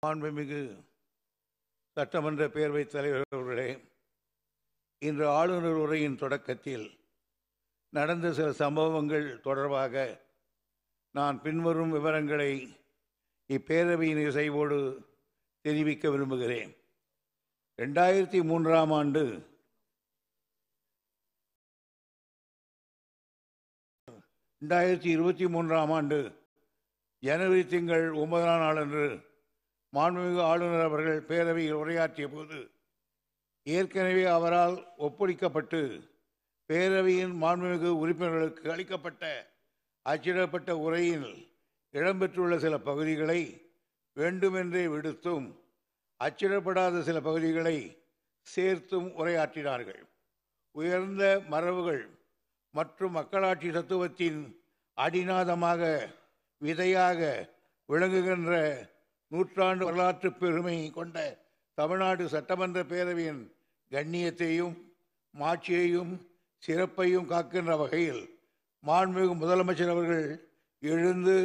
மாண்புமிகு சட்டமன்ற பேரவைத் தலைவர் அவர்களே, இன்று ஆளுநர் உரையின் தொடக்கத்தில் நடந்த சில சம்பவங்கள் தொடர்பாக நான் பின்வரும் விவரங்களை இப்பேரவையின் இசைவோடு தெரிவிக்க விரும்புகிறேன். 2003 ஆண்டு ஜனவரி திங்கள் 9ஆம் நாளன்று மாண்புமிகு ஆளுநர் அவர்கள் பேரவையில் உரையாற்றிய போது ஏற்கனவே அவரால் ஒப்படைக்கப்பட்டு பேரவையின் மாண்புமிகு உறுப்பினர்களுக்கு அளிக்கப்பட்ட அச்சிடப்பட்ட உரையில் இடம்பெற்றுள்ள சில பகுதிகளை வேண்டுமென்றே விடுத்தும் அச்சிடப்படாத சில பகுதிகளை சேர்த்தும் உரையாற்றினார்கள். உயர்ந்த மரபுகள் மற்றும் மக்களாட்சி தத்துவத்தின் அடிநாதமாக விதையாக விளங்குகின்ற நூற்றாண்டு வரலாற்று பெருமை கொண்ட தமிழ்நாடு சட்டமன்ற பேரவையின் கண்ணியத்தையும் மாட்சியையும் சிறப்பையும் காக்கின்ற வகையில் மாண்புமிகு முதலமைச்சர் அவர்கள் எழுந்து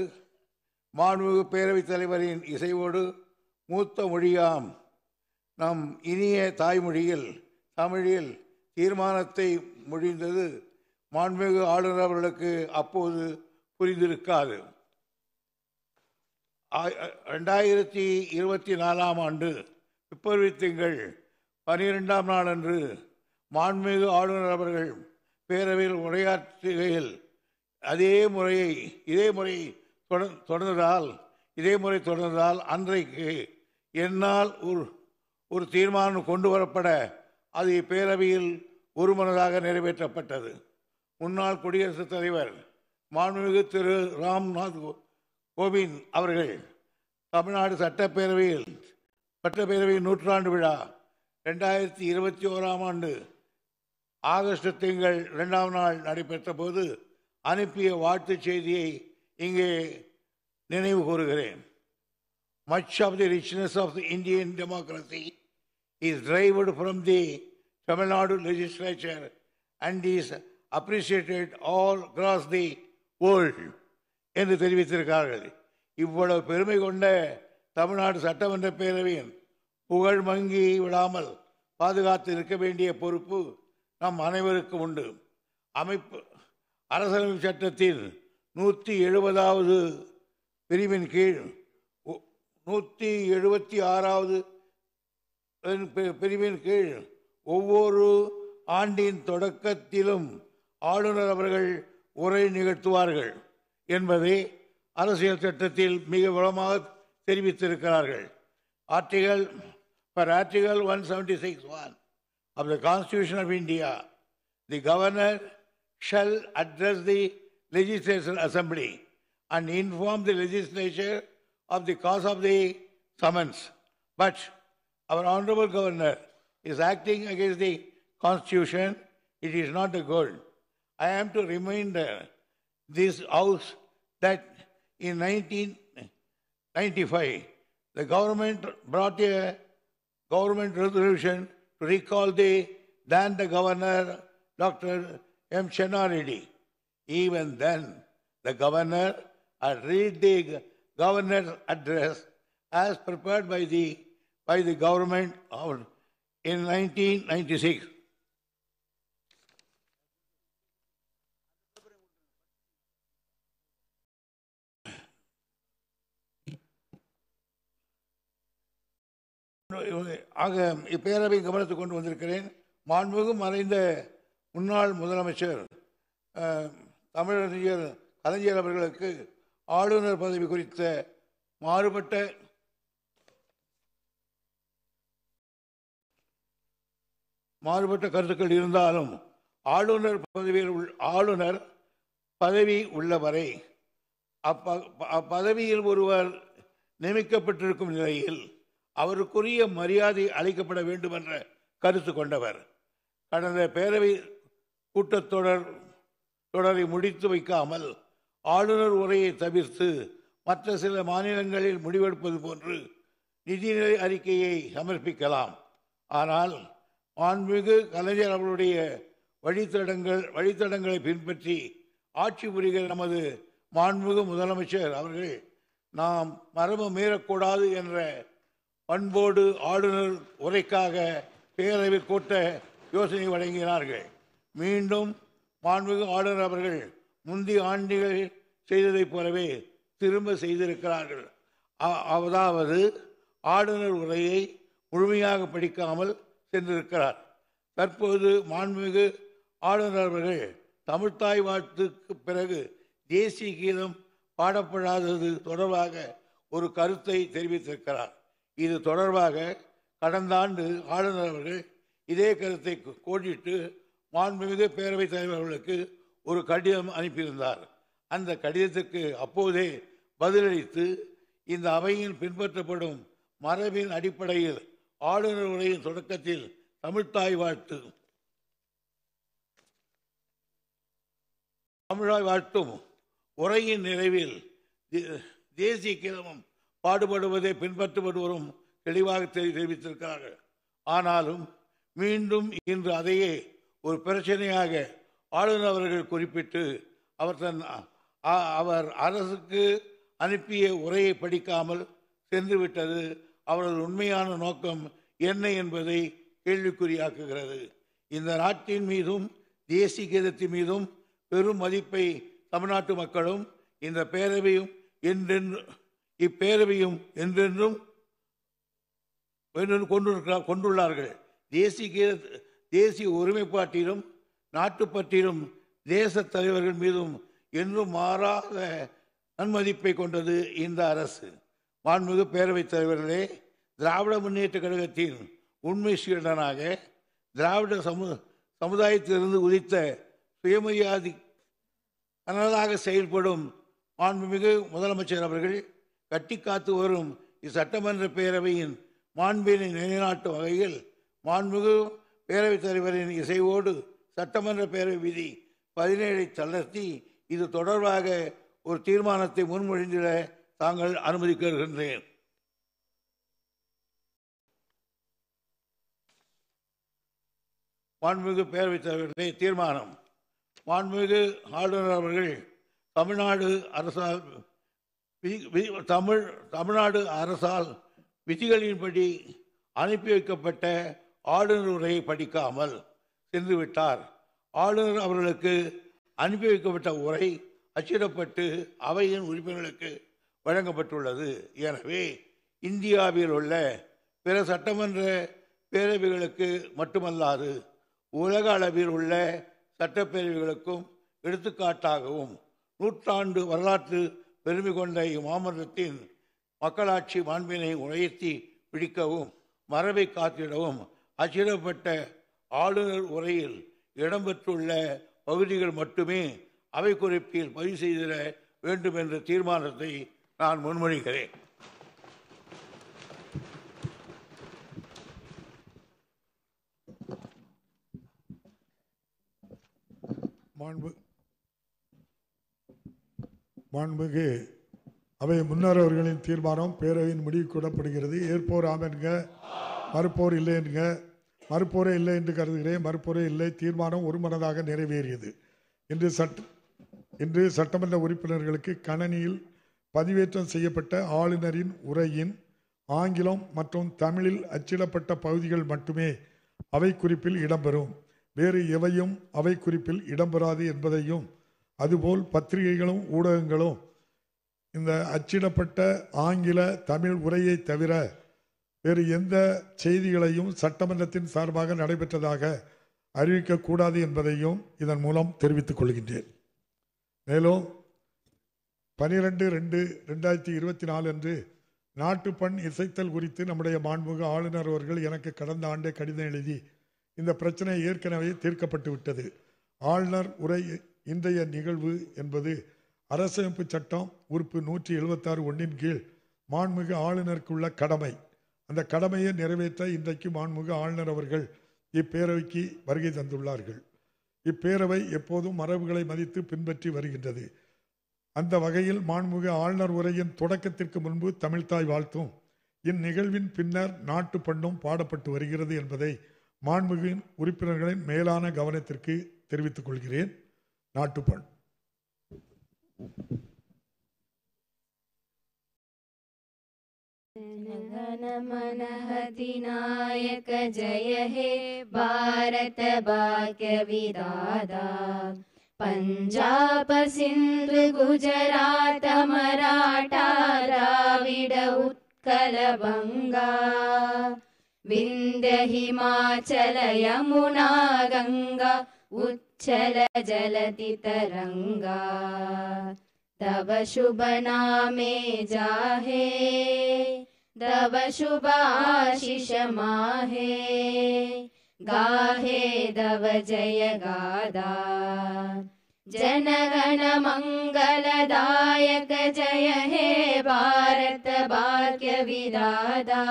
மாண்புமிகு பேரவைத் தலைவரின் இசைவோடு மூத்த மொழியாம் நம் இனிய தாய்மொழியில் தமிழில் தீர்மானத்தை மொழிந்தது மாண்புமிகு ஆளுநர் அவர்களுக்கு அப்போது புரிந்திருக்காது. 2024 ஆண்டு பிப்ரவரி திங்கள் 12ஆம் நாளன்று மாண்புமிகு ஆளுநர் அவர்கள் பேரவையில் உரையாற்றுகையில் இதே முறை தொடர்ந்ததால் அன்றைக்கு என்னால் ஒரு தீர்மானம் கொண்டு வரப்பட அது இப்பேரவையில் ஒருமனதாக நிறைவேற்றப்பட்டது. முன்னாள் குடியரசுத் தலைவர் மாண்புமிகு திரு ராம்நாத் கோவிந்த் அவர்கள் தமிழ்நாடு சட்டப்பேரவையின் நூற்றாண்டு விழா 2021ஆம் ஆண்டு ஆகஸ்ட் திங்கள் 2ஆம் நாள் நடைபெற்ற போது அனுப்பிய வாழ்த்துச் செய்தியை இங்கே நினைவு கூறுகிறேன். Much of the richness of the Indian democracy is derived from the Tamil Nadu legislature and is appreciated all across the world என்று தெரிவித்திருக்கிறார்கள். இவ்வளவு பெருமை கொண்ட தமிழ்நாடு சட்டமன்ற பேரவையின் புகழ் மங்கி விடாமல் பாதுகாத்து இருக்க வேண்டிய பொறுப்பு நம் அனைவருக்கும் உண்டு. அரசியலமைப்பு சட்டத்தின் 170வது பிரிவின் கீழ் 176வது பிரிவின் கீழ் ஒவ்வொரு ஆண்டின் தொடக்கத்திலும் ஆளுநர் அவர்கள் உரை நிகழ்த்துவார்கள் என்பதை அரசியல் சட்டத்தில் மிக விளக்கமாக தெரிவித்திருக்கிறார்கள். Article 176(1) of the Constitution of India, the governor shall address the legislative assembly and inform the legislature of the cause of the summons. But our honorable governor is acting against the Constitution. It is not a good. I am to remind this House that in 1995, the government brought a government resolution to recall the governor, Dr. M. Chenna Reddy. Even then, the governor had read the governor's address as prepared by the government in 1996. ஆக இப்பேரவை கவனத்துக்கு கொண்டு வந்திருக்கிறேன். மாண்புமிகு மறைந்த முன்னாள் முதலமைச்சர் தமிழறிஞர் கலைஞர் அவர்களுக்கு ஆளுநர் பதவி குறித்த மாறுபட்ட கருத்துக்கள் இருந்தாலும் ஆளுநர் பதவி உள்ளவரை அப்பதவியில் ஒருவர் நியமிக்கப்பட்டிருக்கும் நிலையில் அவருக்குரிய மரியாதை அளிக்கப்பட வேண்டும் என்ற கருத்து கொண்டவர். கடந்த பேரவை கூட்டத்தொடரை முடித்து வைக்காமல் ஆளுநர் உரையை தவிர்த்து மற்ற சில மாநிலங்களில் முடிவெடுப்பது போன்று நிதிநிலை அறிக்கையை சமர்ப்பிக்கலாம். ஆனால் மாண்புமிகு கலைஞர் அவர்களுடைய வழித்தடங்களை பின்பற்றி ஆட்சி புரிகிற நமது மாண்புமிகு முதலமைச்சர் அவர்கள் நாம் மரபு மீறக்கூடாது என்ற பண்போடு ஆளுநர் உரைக்காக பேரவை கூட்ட யோசனை வழங்கினார்கள். மீண்டும் மாண்புமிகு ஆளுநர் அவர்கள் முந்தைய ஆண்டுகள் செய்ததைப் போலவே திரும்ப செய்திருக்கிறார்கள். அதாவது ஆளுநர் உரையை முழுமையாக படிக்காமல் சென்றிருக்கிறார். தற்போது மாண்புமிகு ஆளுநர் அவர்கள் தமிழ்த்தாய் வாழ்த்துக்கு பிறகு தேசிய கீதம் பாடப்படாதது தொடர்பாக ஒரு கருத்தை தெரிவித்திருக்கிறார். இது தொடர்பாக கடந்த ஆண்டு ஆளுநர் அவர்கள் இதே கருத்தை கோடிட்டு மாண்புமிகு பேரவைத் தலைவர் அவர்களுக்கு ஒரு கடிதம் அனுப்பியிருந்தார். அந்த கடிதத்துக்கு அப்போதே பதிலளித்து இந்த அவையில் பின்பற்றப்படும் மரபின் அடிப்படையில் ஆளுநர் உரையின் தொடக்கத்தில் தமிழ்த்தாய் வாழ்த்தும் உரையின் நிறைவில் தேசிய கீதமும் பாடுபடுவதை பின்பற்றப்படுவதும் தெளிவாக தெரிவித்திருக்கிறார்கள். ஆனாலும் மீண்டும் இன்று அதையே ஒரு பிரச்சனையாக ஆளுநர் அவர்கள் குறிப்பிட்டு அவர் அரசுக்கு அனுப்பிய உரையை படிக்காமல் சென்றுவிட்டது அவரது உண்மையான நோக்கம் என்ன என்பதை கேள்விக்குறியாக்குகிறது. இந்த நாட்டின் மீதும் தேசிய கீதத்தின் மீதும் பெரும் மதிப்பை தமிழ்நாட்டு மக்களும் இந்த பேரவையும் இப்பேரவையும் என்றென்றும் கொண்டுள்ளார்கள். தேசிய ஒருமைப்பாட்டிலும் நாட்டுப்பற்றிலும் தேச தலைவர்கள் மீதும் என்றும் மாறாத நன்மதிப்பை கொண்டது இந்த அரசு. மாண்புமிகு பேரவைத் தலைவர்களே, திராவிட முன்னேற்ற கழகத்தின் உண்மை சீடனாக திராவிட சமுதாயத்திலிருந்து உதித்த சுயமரியாதை கனதாக செயல்படும் மாண்புமிகு முதலமைச்சர் அவர்கள் கட்டிக்காத்து வரும் இச்சட்டமன்ற பேரவையின் மாண்பினை நிலைநாட்டும் வகையில் மாண்புமிகு பேரவைத் தலைவரின் இசைவோடு சட்டமன்ற பேரவை விதி 17 தளர்த்தி இது தொடர்பாக ஒரு தீர்மானத்தை முன்மொழிந்திட தாங்கள் அனுமதிக்கின்றேன். மாண்புமிகு பேரவைத் தலைவர்களே, தீர்மானம். மாண்புமிகு ஆளுநர் அவர்கள் தமிழ்நாடு அரசால் விதிகளின்படி அனுப்பி வைக்கப்பட்ட ஆளுநர் உரையை படிக்காமல் சென்றுவிட்டார். ஆளுநர் அவர்களுக்கு அனுப்பி வைக்கப்பட்ட உரை அச்சிடப்பட்டு அவையின் உறுப்பினர்களுக்கு வழங்கப்பட்டுள்ளது. எனவே இந்தியாவில் உள்ள பிற சட்டமன்ற பேரவைகளுக்கு மட்டுமல்லாது உலக அளவில் உள்ள சட்டப்பேரவைகளுக்கும் எடுத்துக்காட்டாகவும் நூற்றாண்டு வரலாற்று பெருமை கொண்ட இம்மாமன்றத்தின் மக்களாட்சி மாண்பினை உயர்த்தி பிடிக்கவும் மரபை காத்திடவும் அச்சிடப்பட்ட ஆளுநர் உரையில் இடம்பெற்றுள்ள பகுதிகள் மட்டுமே அவை குறிப்பில் பதிவு செய்திட வேண்டும் என்ற தீர்மானத்தை நான் முன்மொழிகிறேன். மாண்புமிகு அவை முன்னர் அவர்களின் தீர்மானம் பேரவையின் முடிவு கூடப்படுகிறது. ஏற்போர் ஆம் என்க, மறுப்போர் இல்லை என்க. மறுப்போரே இல்லை என்று கருதுகிறேன். மறுப்போரே இல்லை. தீர்மானம் ஒருமனதாக நிறைவேறியது. இன்று சட்டமன்ற உறுப்பினர்களுக்கு கணனியில் பதிவேற்றம் செய்யப்பட்ட ஆளுநரின் உரையின் ஆங்கிலம் மற்றும் தமிழில் அச்சிடப்பட்ட பகுதிகள் மட்டுமே அவை குறிப்பில் இடம்பெறும். வேறு எவையும் அவை குறிப்பில் இடம்பெறாது என்பதையும், அதுபோல் பத்திரிகைகளும் ஊடகங்களும் இந்த அச்சிடப்பட்ட ஆங்கில தமிழ் உரையை தவிர வேறு எந்த செய்திகளையும் சட்டமன்றத்தின் சார்பாக நடைபெற்றதாக அறிவிக்கக்கூடாது என்பதையும் இதன் மூலம் தெரிவித்துக் கொள்கின்றேன். மேலும் 12/2/2024 அன்று நாட்டுப்பண் இசைத்தல் குறித்து நம்முடைய மாண்புமிகு ஆளுநர் அவர்கள் எனக்கு கடந்த ஆண்டே கடிதம் எழுதி இந்த பிரச்சனை ஏற்கனவே தீர்க்கப்பட்டு விட்டது. ஆளுநர் உரை இன்றைய நிகழ்வு என்பது அரசமைப்பு சட்டம் உறுப்பு 176(1) கீழ் மாண்புமிகு ஆளுநருக்கு உள்ள கடமை. அந்த கடமையை நிறைவேற்ற இன்றைக்கு மாண்புமிகு ஆளுநர் அவர்கள் இப்பேரவைக்கு வருகை தந்துள்ளார்கள். இப்பேரவை எப்போதும் மரபுகளை மதித்து பின்பற்றி வருகின்றது. அந்த வகையில் மாண்புமிகு ஆளுநர் உரையின் தொடக்கத்திற்கு முன்பு தமிழ்த்தாய் வாழ்த்தும் இந்நிகழ்வின் பின்னர் நாட்டு பண்ணும் பாடப்பட்டு வருகிறது என்பதை மாண்புமிகு உறுப்பினர்களின் மேலான கவனத்திற்கு தெரிவித்துக் கொள்கிறேன். நாட்டுப்பண். ஜனகணமன जनगणमनहतिनायक जय हे भारत भाग्य विधाता। पंजाब सिंध गुजरात मराठा द्राविड उत्कल बंगा विंध्य हिमाचल यमुना गंगा उच्चल जलति तरंगा। तव शुभ नामे जाहे तव शुभ आशीष माहे गाहे तव जय गादा। जनगण मंगलदायक जय हे भारत भाग्य विधाता।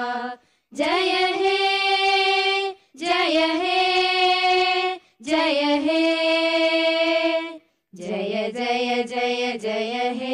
जय हे जय हे जय हे जय जय जय जय हे